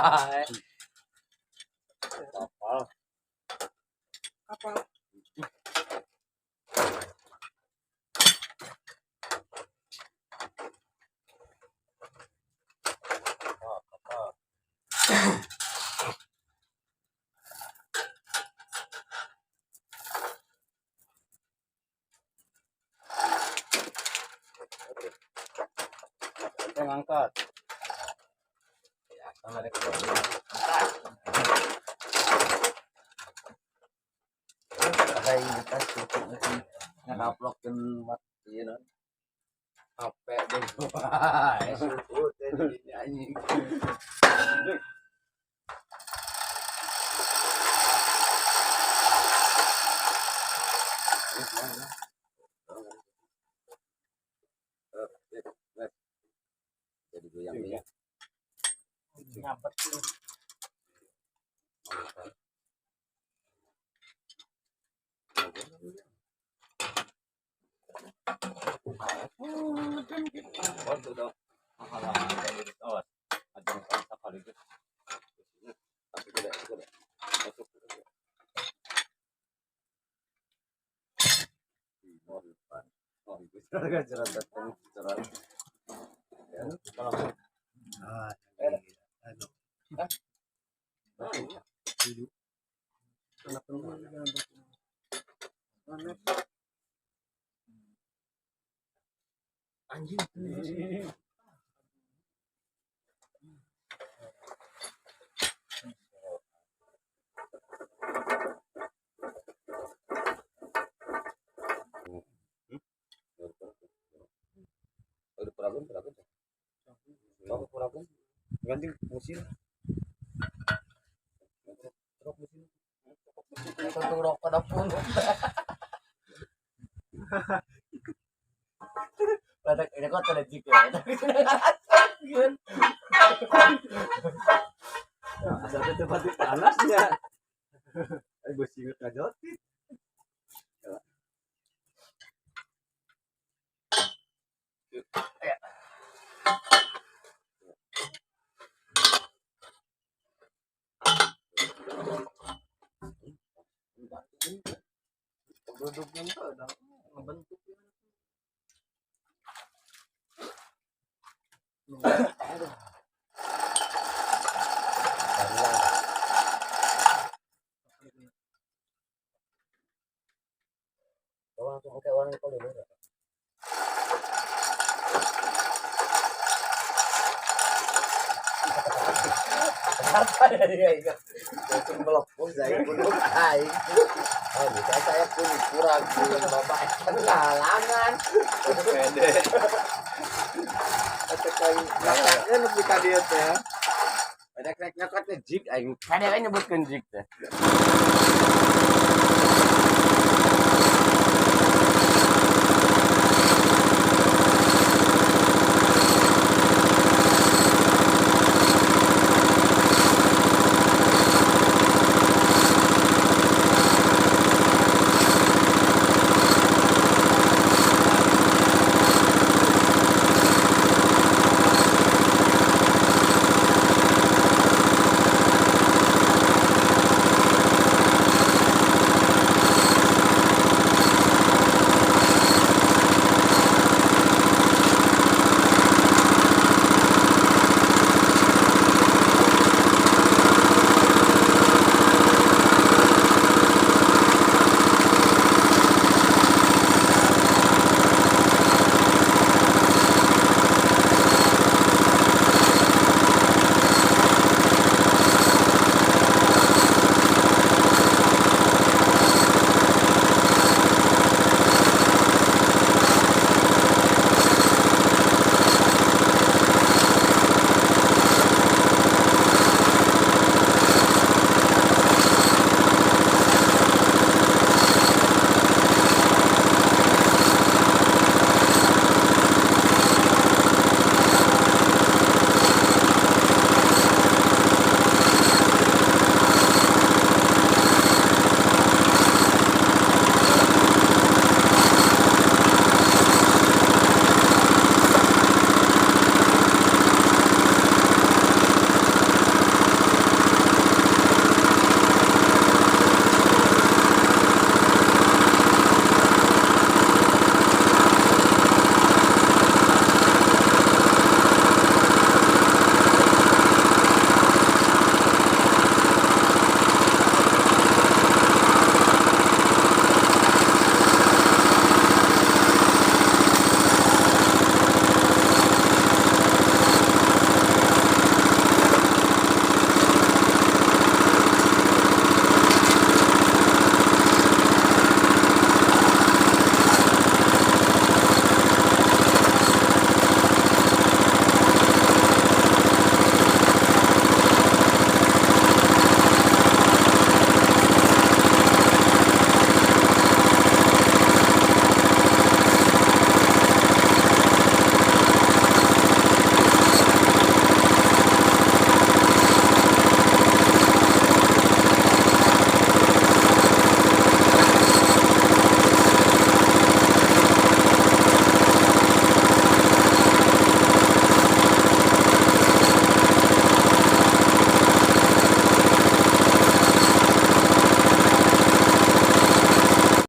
Kapal. Kapal. Kita ngangkat. Ya, sama ada keperluan. Angkat. Ada indikasi nguploadkan iya non. HP deh. Wah, sebut ini anjing. Jadi goyang ya. Nyabet tuh. Waktu dong halaman dari awas ada yang sekali itu tapi tidak masuk oh itu harga cerita tentang cerita ya kalau Hidup. Anak rumah Anjing. udah perabun ganti mesin. Tentu rokok pada pun pada ini kok ada jika Ada tempat di panasnya. Gue singkat ngajotin. duduknya itu ada ngebentuk langsung pakai warna itu dulu ya. Apa ya dia itu? Itu melepun saya pun aing. Oh, bisa saya pun kurang bapak kenalangan. Pede. Tekan nyakatnya lebih ka dieu teh. Pada krek nyakatnya jig aing. Kadang nyebutkeun jig teh.